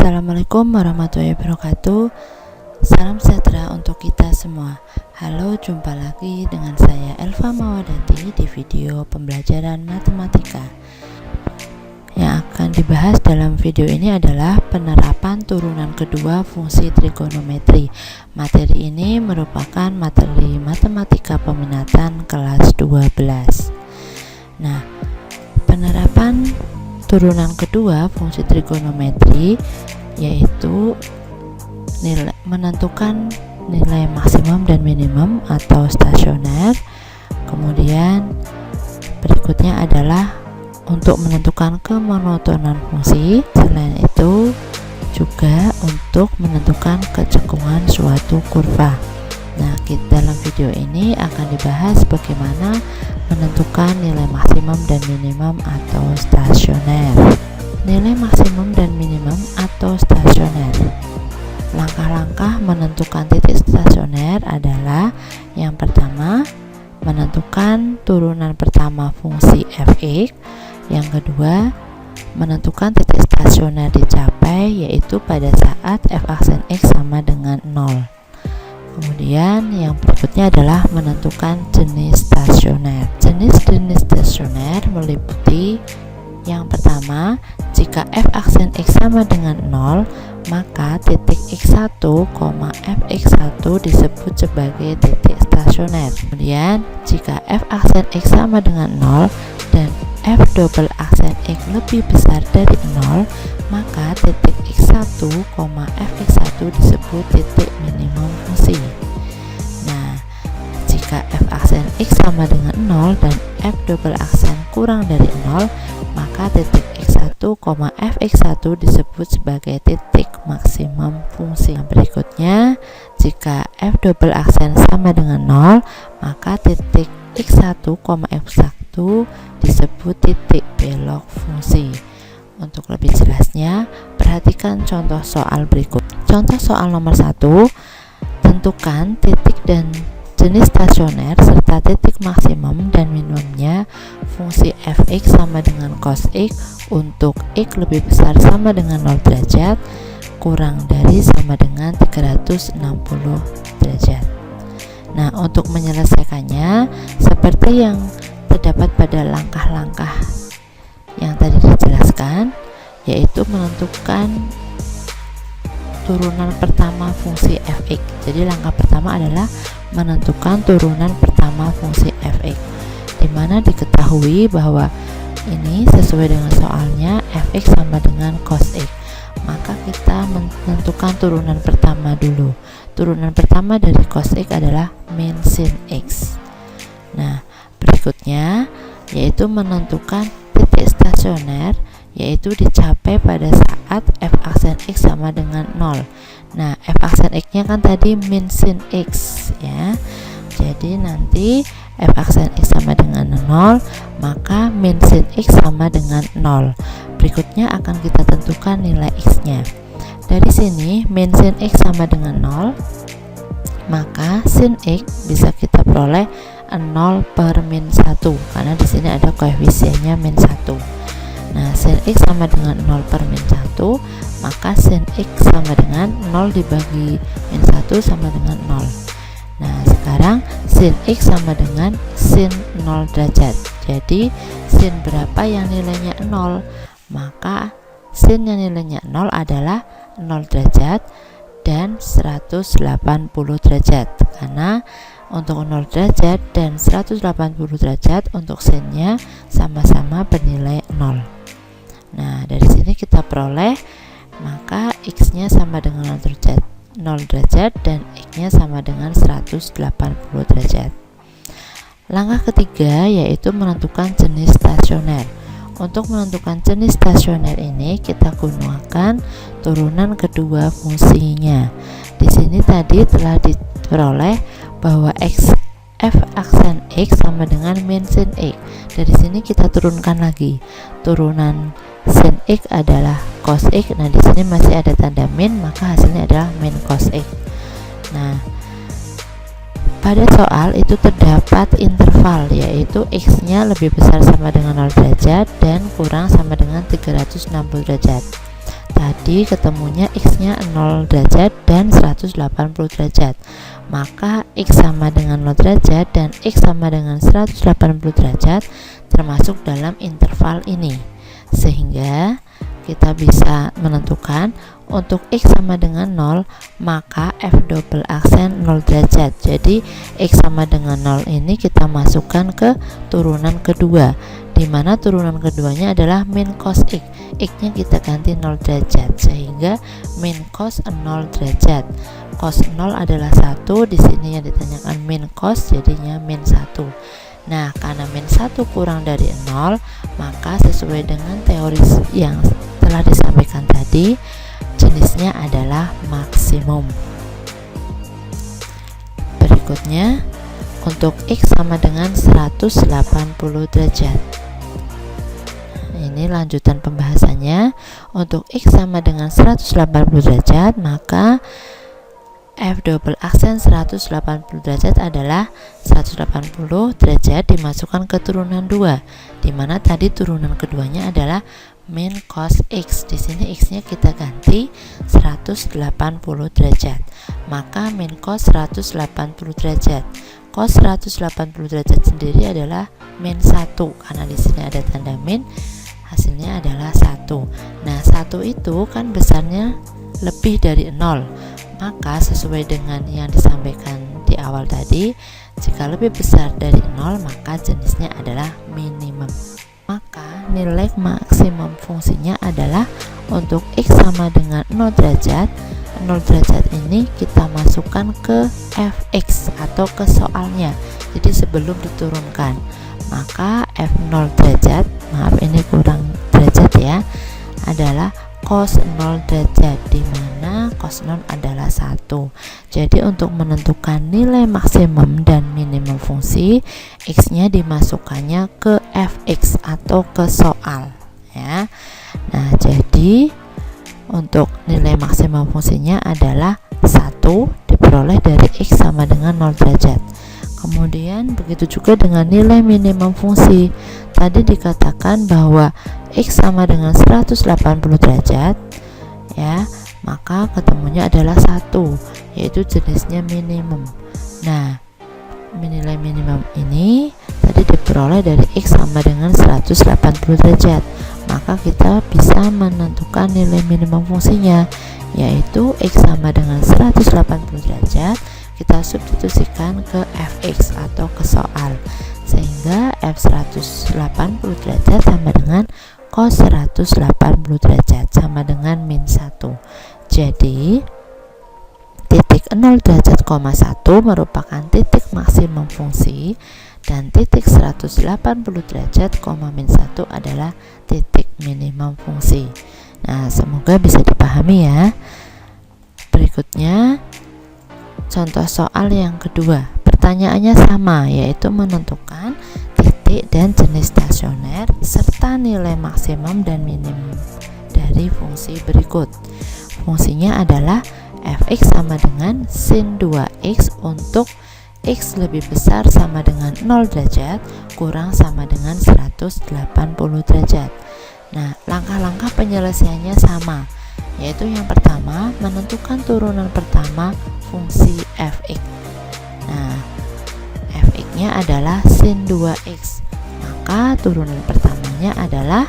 Assalamualaikum warahmatullahi wabarakatuh. Salam sejahtera untuk kita semua. Halo, jumpa lagi dengan saya Elva Mawadanti di video pembelajaran matematika. Yang akan dibahas dalam video ini adalah penerapan turunan kedua fungsi trigonometri. Materi ini merupakan materi matematika peminatan kelas 12. Nah, penerapan turunan kedua fungsi trigonometri yaitu menentukan nilai maksimum dan minimum atau stasioner. Kemudian berikutnya adalah untuk menentukan kemonotonan fungsi. Selain itu juga untuk menentukan kecekungan suatu kurva. Nah, dalam video ini akan dibahas bagaimana menentukan nilai maksimum dan minimum atau stasioner. Nilai maksimum dan minimum atau stasioner. Langkah-langkah menentukan titik stasioner adalah: yang pertama, menentukan turunan pertama fungsi f(x), yang kedua, menentukan titik stasioner dicapai yaitu pada saat f aksen x sama dengan 0. Kemudian yang berikutnya adalah menentukan jenis stasioner. Jenis-jenis stasioner meliputi: yang pertama, jika f aksen x sama dengan 0, maka titik x1, fx1 disebut sebagai titik stasioner. Kemudian jika f aksen x sama dengan 0 dan f double aksen x lebih besar dari 0, maka titik x1, fx1 disebut titik minimum fungsi. Nah, jika f aksen x sama dengan 0 dan f double aksen kurang dari 0, maka titik x1, fx1 disebut sebagai titik maksimum fungsi. Berikutnya, jika f double aksen sama dengan 0, maka titik x1, f1 disebut titik belok fungsi. Untuk lebih jelasnya, perhatikan contoh soal berikut. Contoh soal nomor 1, tentukan titik dan jenis stasioner serta titik maksimum dan minimumnya fungsi fx sama dengan cos x untuk x lebih besar sama dengan 0 derajat kurang dari sama dengan 360 derajat. Nah, untuk menyelesaikannya seperti yang terdapat pada langkah-langkah yang tadi dijelaskan, yaitu menentukan turunan pertama fungsi fx. Jadi langkah pertama adalah menentukan turunan pertama fungsi fx, dimana diketahui bahwa ini sesuai dengan soalnya fx sama dengan cos x. Maka kita menentukan turunan pertama dulu. Turunan pertama dari cos x adalah min sin x. Nah, berikutnya yaitu menentukan titik stasioner, yaitu dicapai pada saat f aksen x sama dengan 0. Nah, f aksen x nya kan tadi min sin x ya. Jadi nanti f aksen x sama dengan 0, maka min sin x sama dengan 0. Berikutnya akan kita tentukan nilai x nya. Dari sini min sin x sama dengan 0, maka sin x bisa kita peroleh 0 per min 1 karena di sini ada koefisiennya min 1. Nah, sin x sama dengan 0 per min 1, maka sin x sama dengan 0 dibagi min 1 sama dengan 0. Nah, sekarang sin x sama dengan sin 0 derajat. Jadi sin berapa yang nilainya 0? Maka sin yang nilainya 0 adalah 0 derajat dan 180 derajat, karena untuk 0 derajat dan 180 derajat untuk sinnya sama-sama bernilai 0. Nah, dari sini kita peroleh maka x nya sama dengan 0 derajat dan x nya sama dengan 180 derajat. Langkah ketiga yaitu menentukan jenis stasioner. Untuk menentukan jenis stasioner ini kita gunakan turunan kedua fungsinya. Di sini tadi telah diperoleh bahwa f aksen x sama dengan min sin x. Dari sini kita turunkan lagi. Turunan sin x adalah cos x. Nah, di sini masih ada tanda min, maka hasilnya adalah min cos x. Nah, pada soal itu terdapat interval, yaitu x-nya lebih besar sama dengan 0 derajat dan kurang sama dengan 360 derajat. tadi ketemunya x-nya 0 derajat dan 180 derajat. Maka x sama dengan 0 derajat dan x sama dengan 180 derajat termasuk dalam interval ini. Sehingga kita bisa menentukan untuk x sama dengan 0, maka f double aksen 0 derajat. Jadi x sama dengan 0 ini kita masukkan ke turunan kedua, di mana turunan keduanya adalah min cos x. X-nya kita ganti 0 derajat, sehingga min cos 0 derajat. Cos 0 adalah 1, di sini yang ditanyakan min cos, jadinya min 1. Nah, karena min 1 kurang dari 0, maka sesuai dengan teori yang telah disampaikan tadi, jenisnya adalah maksimum. Berikutnya, untuk x sama dengan 180 derajat. Ini lanjutan pembahasannya. Untuk x sama dengan 180 derajat, maka f double aksen 180 derajat adalah 180 derajat dimasukkan ke turunan 2, di mana tadi turunan keduanya adalah min cos x. Di sini x-nya kita ganti 180 derajat. Maka min cos 180 derajat. Cos 180 derajat sendiri adalah min 1, karena di sini ada tanda min, hasilnya adalah 1. Nah, 1 itu kan besarnya lebih dari 0. Maka sesuai dengan yang disampaikan di awal tadi, jika lebih besar dari 0 maka jenisnya adalah minimum. Maka nilai maksimum fungsinya adalah untuk x sama dengan 0 derajat. 0 derajat ini kita masukkan ke fx atau ke soalnya. Jadi sebelum diturunkan, maka f0 derajat, maaf ini kurang derajat ya, adalah cos 0 derajat, di mana cos 0 adalah 1. Jadi untuk menentukan nilai maksimum dan minimum fungsi, x-nya dimasukkannya ke fx atau ke soal ya. Nah, jadi untuk nilai maksimum fungsinya adalah 1 diperoleh dari x sama dengan 0 derajat. Kemudian begitu juga dengan nilai minimum fungsi. Tadi dikatakan bahwa x sama dengan 180 derajat ya, maka ketemunya adalah 1, yaitu jenisnya minimum. Nah, nilai minimum ini tadi diperoleh dari x sama dengan 180 derajat. Maka kita bisa menentukan nilai minimum fungsinya, yaitu x sama dengan 180 derajat kita substitusikan ke fx atau ke soal, sehingga f 180 derajat sama dengan cos 180 derajat sama dengan min 1. Jadi titik 0 derajat, 1 merupakan titik maksimum fungsi, dan titik 180 derajat, min 1 adalah titik minimum fungsi. Nah, semoga bisa dipahami ya. Berikutnya contoh soal yang kedua. Pertanyaannya sama, yaitu menentukan titik dan jenis stasioner serta nilai maksimum dan minimum dari fungsi berikut. Fungsinya adalah fx sama dengan sin 2x untuk x lebih besar sama dengan 0 derajat kurang sama dengan 180 derajat. Nah, langkah-langkah penyelesaiannya sama, yaitu yang pertama menentukan turunan pertama fungsi fx. Nah, fx-nya adalah sin 2x, maka turunan pertamanya adalah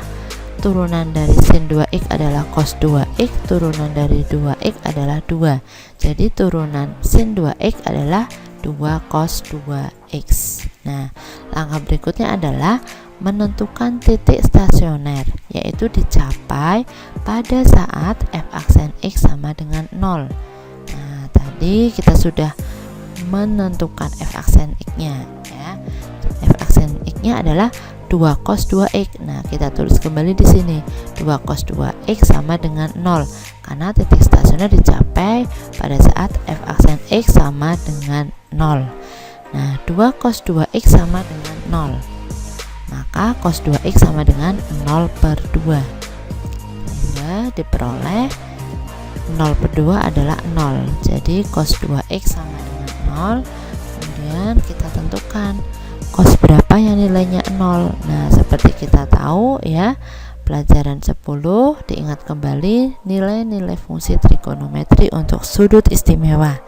turunan dari sin 2x adalah cos 2x, turunan dari 2x adalah 2. Jadi turunan sin 2x adalah 2 cos 2x. Nah, langkah berikutnya adalah menentukan titik stasioner, yaitu dicapai pada saat f aksen x sama dengan 0. Nah, tadi kita sudah menentukan f aksen x-nya ya. F aksen x-nya adalah 2 cos 2x. Nah, kita tulis kembali di sini 2 cos 2x sama dengan 0, karena titik stasioner dicapai pada saat f aksen x sama dengan 0. Nah, 2 cos 2x sama dengan 0, maka cos 2x sama dengan 0 per 2, sehingga diperoleh 0 per 2 adalah 0. Jadi cos 2x sama dengan 0. Kemudian kita tentukan cos berapa yang nilainya 0. Nah, seperti kita tahu ya, pelajaran 10 diingat kembali nilai-nilai fungsi trigonometri untuk sudut istimewa.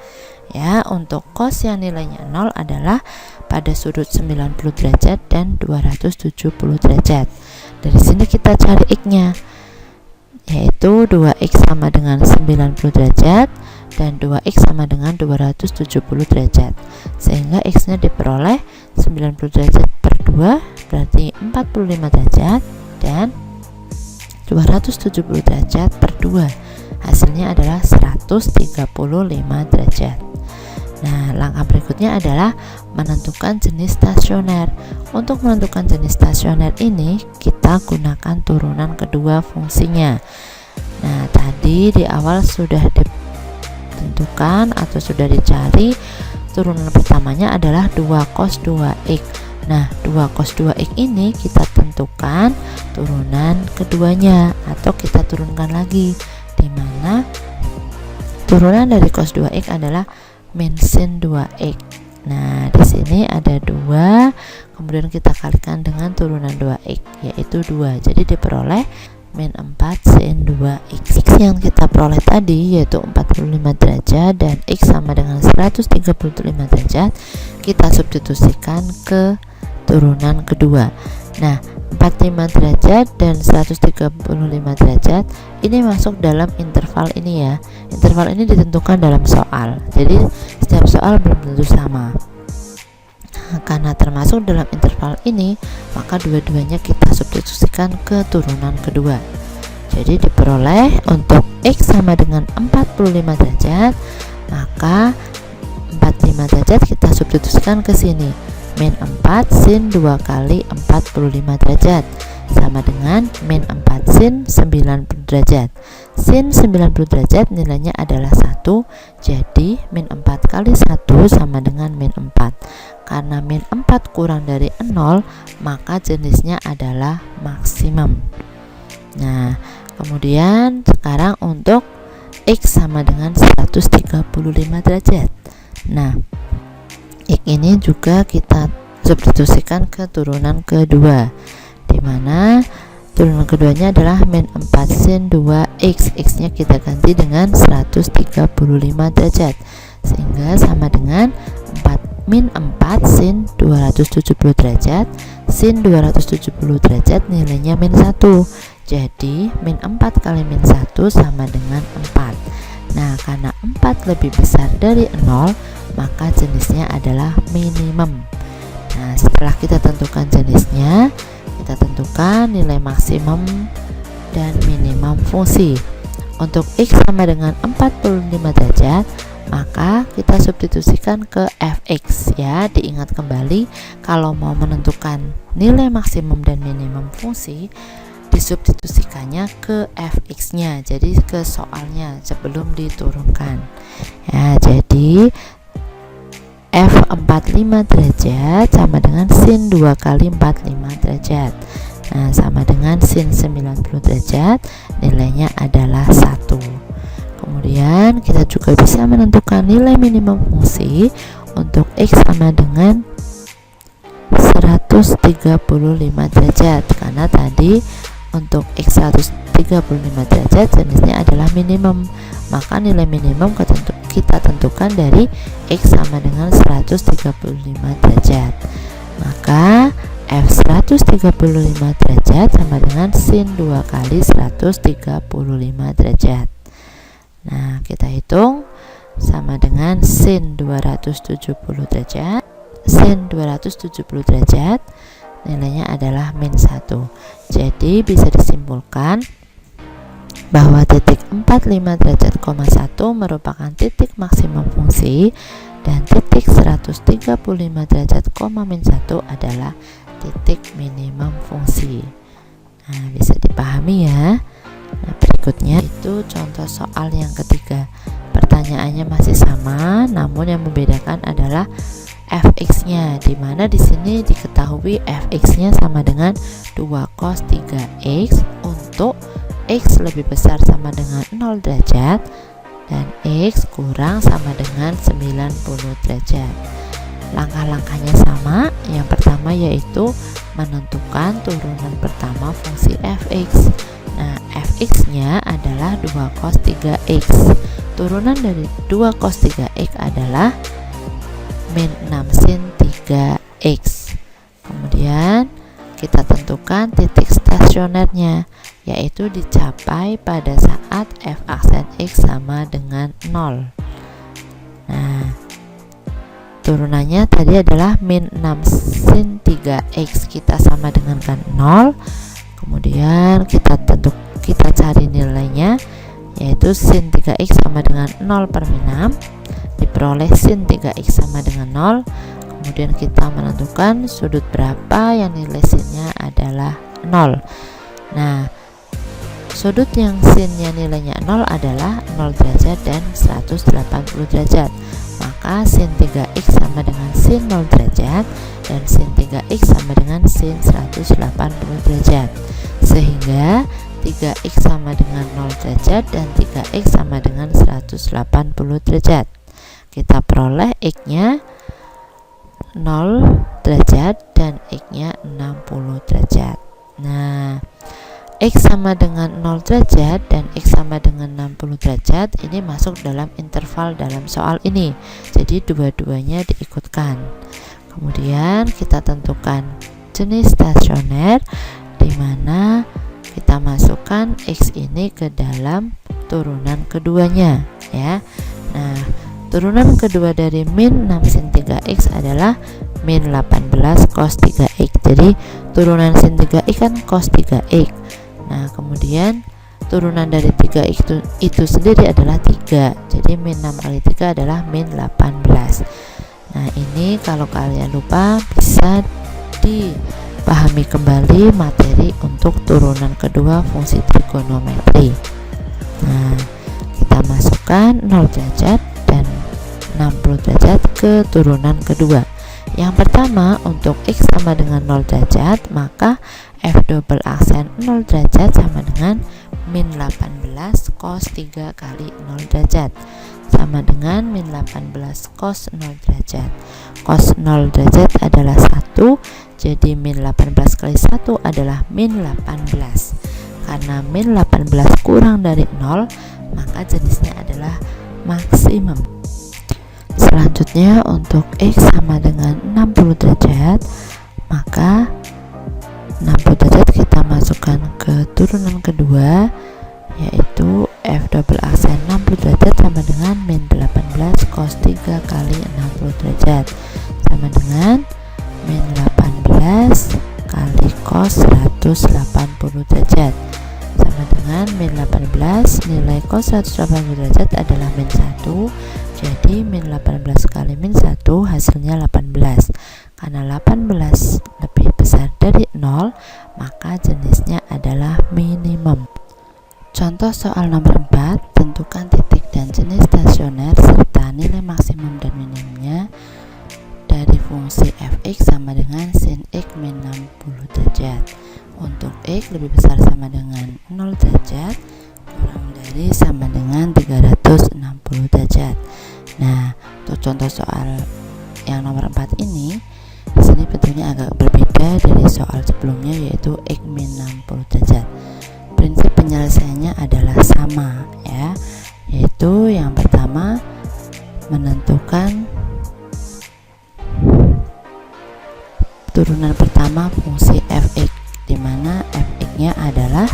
Ya, untuk cos yang nilainya 0 adalah pada sudut 90 derajat dan 270 derajat. Dari sini kita cari x-nya, yaitu 2x sama dengan 90 derajat dan 2x sama dengan 270 derajat, sehingga x-nya diperoleh 90 derajat per 2 berarti 45 derajat dan 270 derajat per 2 hasilnya adalah 135 derajat. Nah, langkah berikutnya adalah menentukan jenis stasioner. Untuk menentukan jenis stasioner ini kita gunakan turunan kedua fungsinya. Nah, tadi di awal sudah ditentukan atau sudah dicari, turunan pertamanya adalah 2 cos 2x. Nah, 2 cos 2x ini kita tentukan turunan keduanya atau kita turunkan lagi, di mana turunan dari cos 2x adalah min sin 2x. Nah, di sini ada 2, kemudian kita kalikan dengan turunan 2x yaitu 2. Jadi diperoleh min 4 sin 2x. X yang kita peroleh tadi yaitu 45 derajat dan x sama dengan 135 derajat kita substitusikan ke turunan kedua. Nah, 45 derajat dan 135 derajat ini masuk dalam interval ini ya. Interval ini ditentukan dalam soal, jadi setiap soal belum tentu sama. Nah, karena termasuk dalam interval ini, maka dua-duanya kita substitusikan ke turunan kedua. Jadi diperoleh untuk x sama dengan 45 derajat, maka 45 derajat kita substitusikan ke sini, min 4 sin 2 kali 45 derajat sama dengan min 4 sin 90 derajat. Sin 90 derajat nilainya adalah 1, jadi min 4 kali 1 sama dengan min 4. Karena min 4 kurang dari 0, maka jenisnya adalah maksimum. Nah, kemudian sekarang untuk x sama dengan 135 derajat. Nah, x ini juga kita substitusikan ke turunan kedua, di mana turunan keduanya adalah min 4 sin 2x. X nya kita ganti dengan 135 derajat, sehingga sama dengan min 4 sin 270 derajat. Sin 270 derajat nilainya min 1, jadi min 4 kali min 1 sama dengan 4. Nah, karena 4 lebih besar dari 0, maka jenisnya adalah minimum. Nah, setelah kita tentukan jenisnya, kita tentukan nilai maksimum dan minimum fungsi. Untuk x sama dengan 45 derajat, maka kita substitusikan ke fx ya. Diingat kembali, kalau mau menentukan nilai maksimum dan minimum fungsi, disubstitusikannya ke fx nya, jadi ke soalnya sebelum diturunkan ya. Jadi f 45 derajat sama dengan sin 2 kali 45 derajat. Nah, sama dengan sin 90 derajat, nilainya adalah 1. Kemudian kita juga bisa menentukan nilai minimum fungsi untuk x sama dengan 135 derajat, karena tadi untuk x 135 derajat jenisnya adalah minimum, maka nilai minimum kita tentukan dari x sama dengan 135 derajat. Maka f 135 derajat sama dengan sin 2 kali 135 derajat. Nah, kita hitung sama dengan sin 270 derajat. Sin 270 derajat nilainya adalah min 1. Jadi bisa disimpulkan bahwa titik 45 derajat, 1 merupakan titik maksimum fungsi dan titik 135 derajat, min 1 adalah titik minimum fungsi. Nah, bisa dipahami ya. Nah, berikutnya itu contoh soal yang ketiga. Pertanyaannya masih sama, namun yang membedakan adalah fx-nya, di mana di sini diketahui fx-nya sama dengan 2 cos 3x untuk x lebih besar sama dengan 0 derajat dan x kurang sama dengan 90 derajat. langkah-langkahnya sama. Yang pertama yaitu menentukan turunan pertama fungsi fx. Nah, fx nya adalah 2 cos 3x. Turunan dari 2 cos 3x adalah min 6 sin 3x. Kemudian kita tentukan titik stasionernya, yaitu dicapai pada saat f aksen x sama dengan 0. Nah, turunannya tadi adalah min 6 sin 3x, kita sama dengan kan 0. Kemudian kita cari nilainya, yaitu sin 3x sama dengan 0 per min 6, diperoleh sin 3x sama dengan 0. Kemudian kita menentukan sudut berapa yang nilai sinnya adalah 0. Nah, sudut yang sinnya nilainya 0 adalah 0 derajat dan 180 derajat. Maka sin 3x sama dengan sin 0 derajat dan sin 3x sama dengan sin 180 derajat. Sehingga 3x sama dengan 0 derajat dan 3x sama dengan 180 derajat. Kita peroleh x-nya 0 derajat dan x-nya 60 derajat. Nah, x sama dengan 0 derajat dan x sama dengan 60 derajat ini masuk dalam interval dalam soal ini. Jadi dua-duanya diikutkan. Kemudian kita tentukan jenis stasioner, di mana kita masukkan x ini ke dalam turunan keduanya, ya. Nah, turunan kedua dari min 6 sin 3x adalah min 18 cos 3x. Jadi turunan sin 3x kan cos 3x. Nah, kemudian turunan dari 3x itu sendiri adalah 3. Jadi min 6 kali 3 adalah min 18. Nah, ini kalau kalian lupa bisa dipahami kembali materi untuk turunan kedua fungsi trigonometri. Nah, kita masukkan 0 derajat dan 60 derajat ke turunan kedua. Yang pertama, untuk x sama dengan 0 derajat, maka f double aksen 0 derajat sama dengan min 18 cos 3 kali 0 derajat, sama dengan min 18 cos 0 derajat. Cos 0 derajat adalah 1, jadi min 18 kali 1 adalah min 18. Karena min 18 kurang dari 0, maka jenisnya adalah maksimum. Selanjutnya untuk x sama dengan 60 derajat, maka 60 derajat kita masukkan ke turunan kedua, yaitu f double aksen 60 derajat sama dengan min 18 cos 3 kali 60 derajat, sama dengan min 18 kali cos 180 derajat, sama dengan min 18, nilai cos 180 derajat adalah min 1. Jadi min 18 kali min 1 hasilnya 18. Karena 18 lebih besar dari 0, maka jenisnya adalah minimum. Contoh soal nomor 4, tentukan titik dan jenis stasioner serta nilai maksimum dan minimumnya dari fungsi fx sama dengan sin x min 60 derajat. Untuk x lebih besar sama dengan 0 derajat, kurang dari sama dengan 360 derajat. Nah, untuk contoh soal yang nomor 4 ini, di sini bentuknya agak berbeda dari soal sebelumnya, yaitu x min 60 derajat. Prinsip penyelesaiannya adalah sama, ya, yaitu yang pertama menentukan turunan pertama fungsi fx, di mana fx-nya adalah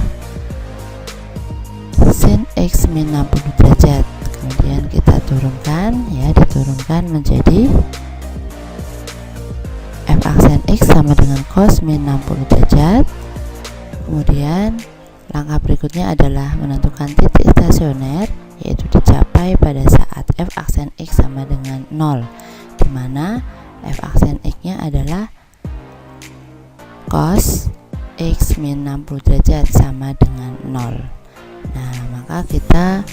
sin x min 60 derajat. Kemudian kita turunkan, ya, diturunkan menjadi f aksen x sama dengan cos min 60 derajat. Kemudian langkah berikutnya adalah menentukan titik stasioner, yaitu dicapai pada saat f aksen x sama dengan 0, di mana f aksen x-nya adalah cos x min 60 derajat sama dengan 0. Nah, maka kita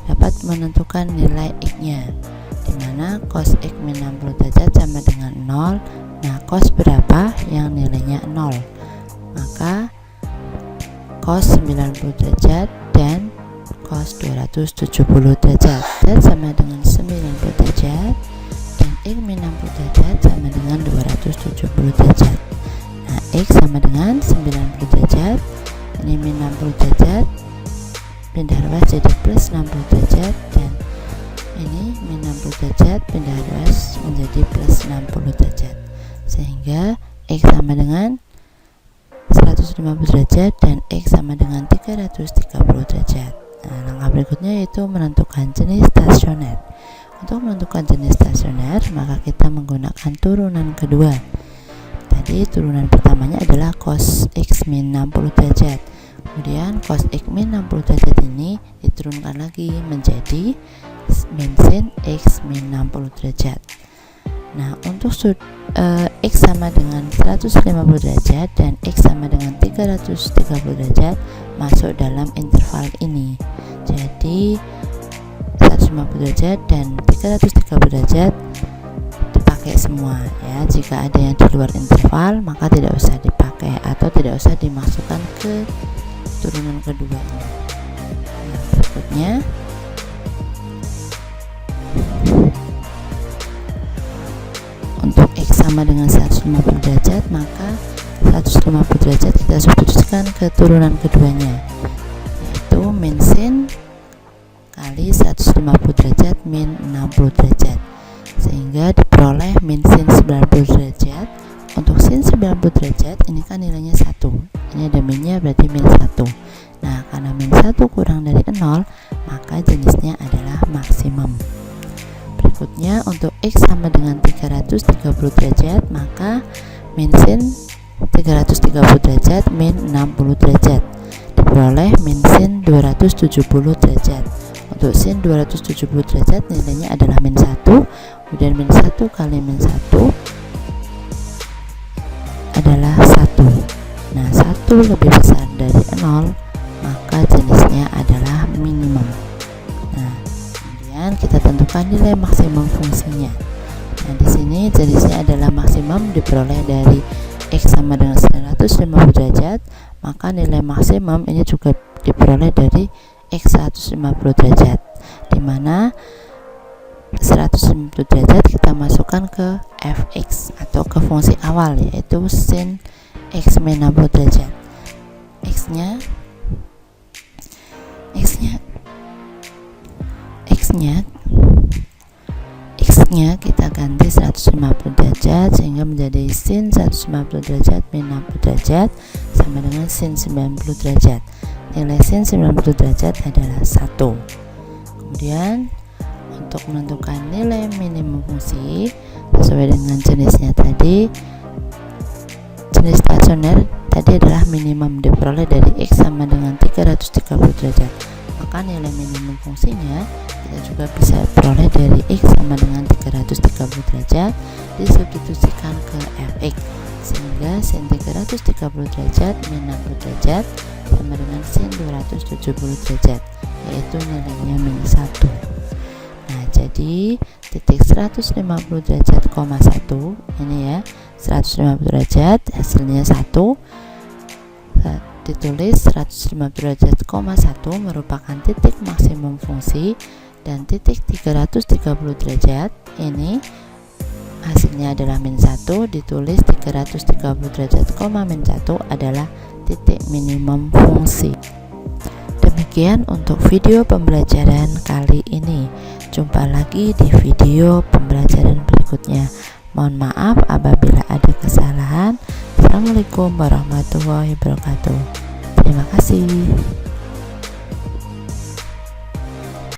dapat menentukan nilai x-nya, di mana cos x min 60 derajat sama dengan 0. Nah, cos berapa yang nilainya 0? Maka cos 90 derajat dan cos 270 derajat, dan sama dengan 90 derajat dan X min 60 derajat sama dengan 270 derajat. Nah, X sama dengan 90 derajat, ini min 60 derajat, pindah ruas jadi plus 60 derajat, dan ini min 60 derajat pindah ruas menjadi plus 60 derajat, sehingga X sama dengan 150 derajat dan X sama dengan 330 derajat. Nah, langkah berikutnya yaitu menentukan jenis stasioner. Untuk menentukan jenis stasioner, maka kita menggunakan turunan kedua. Tadi turunan pertamanya adalah cos X min 60 derajat. Kemudian cos X min 60 derajat ini diturunkan lagi menjadi min sin X min 60 derajat. Nah, untuk X sama dengan 150 derajat dan X sama dengan 330 derajat masuk dalam interval ini. Jadi 150 derajat dan 330 derajat dipakai semua ya. Jika ada yang di luar interval maka tidak usah dipakai atau tidak usah dimasukkan ke turunan kedua ini. Nah, berikutnya untuk X sama dengan 150 derajat, maka 150 derajat kita substitusikan ke turunan keduanya, yaitu min sin kali 150 derajat min 60 derajat, sehingga diperoleh min sin 90 derajat. Untuk sin 90 derajat ini kan nilainya 1, ini ada minnya berarti min 1. Nah, karena min 1 kurang dari 0, maka jenisnya adalah maksimum. Berikutnya untuk X sama dengan 330 derajat, maka min sin 330 derajat min 60 derajat diperoleh min sin 270 derajat. Untuk sin 270 derajat nilainya adalah min 1, kemudian min 1 kali min 1 adalah 1. Nah, 1 lebih besar dari 0, maka jenisnya adalah minimum. Nah, kemudian kita tentukan nilai maksimum fungsinya. Nah, di sini jenisnya adalah maksimum diperoleh dari X sama dengan 150 derajat, maka nilai maksimum ini juga diperoleh dari X 150 derajat, di mana 150 derajat kita masukkan ke fx atau ke fungsi awal, yaitu sin X min 60 derajat. X-nya kita ganti 150 derajat sehingga menjadi sin 150 derajat min 60 derajat sama dengan sin 90 derajat. Nilai sin 90 derajat adalah 1. Kemudian untuk menentukan nilai minimum fungsi sesuai dengan jenisnya tadi, jenis stasioner tadi adalah minimum diperoleh dari X sama dengan 330 derajat, maka nilai minimum fungsinya kita juga bisa peroleh dari X sama dengan 330 derajat disubstitusikan ke fx, sehingga sin 330 derajat min 60 derajat sama dengan sin 270 derajat, yaitu nilainya min 1. Nah, jadi titik 150 derajat, 1 ini ya, 150 derajat hasilnya 1, ditulis 150 derajat, 1 merupakan titik maksimum fungsi, dan titik 330 derajat ini hasilnya adalah min 1, ditulis 330 derajat, min 1 adalah titik minimum fungsi. Demikian untuk video pembelajaran kali ini. Jumpa lagi di video pembelajaran berikutnya. Mohon maaf apabila ada kesalahan. Assalamualaikum warahmatullahi wabarakatuh. Terima kasih.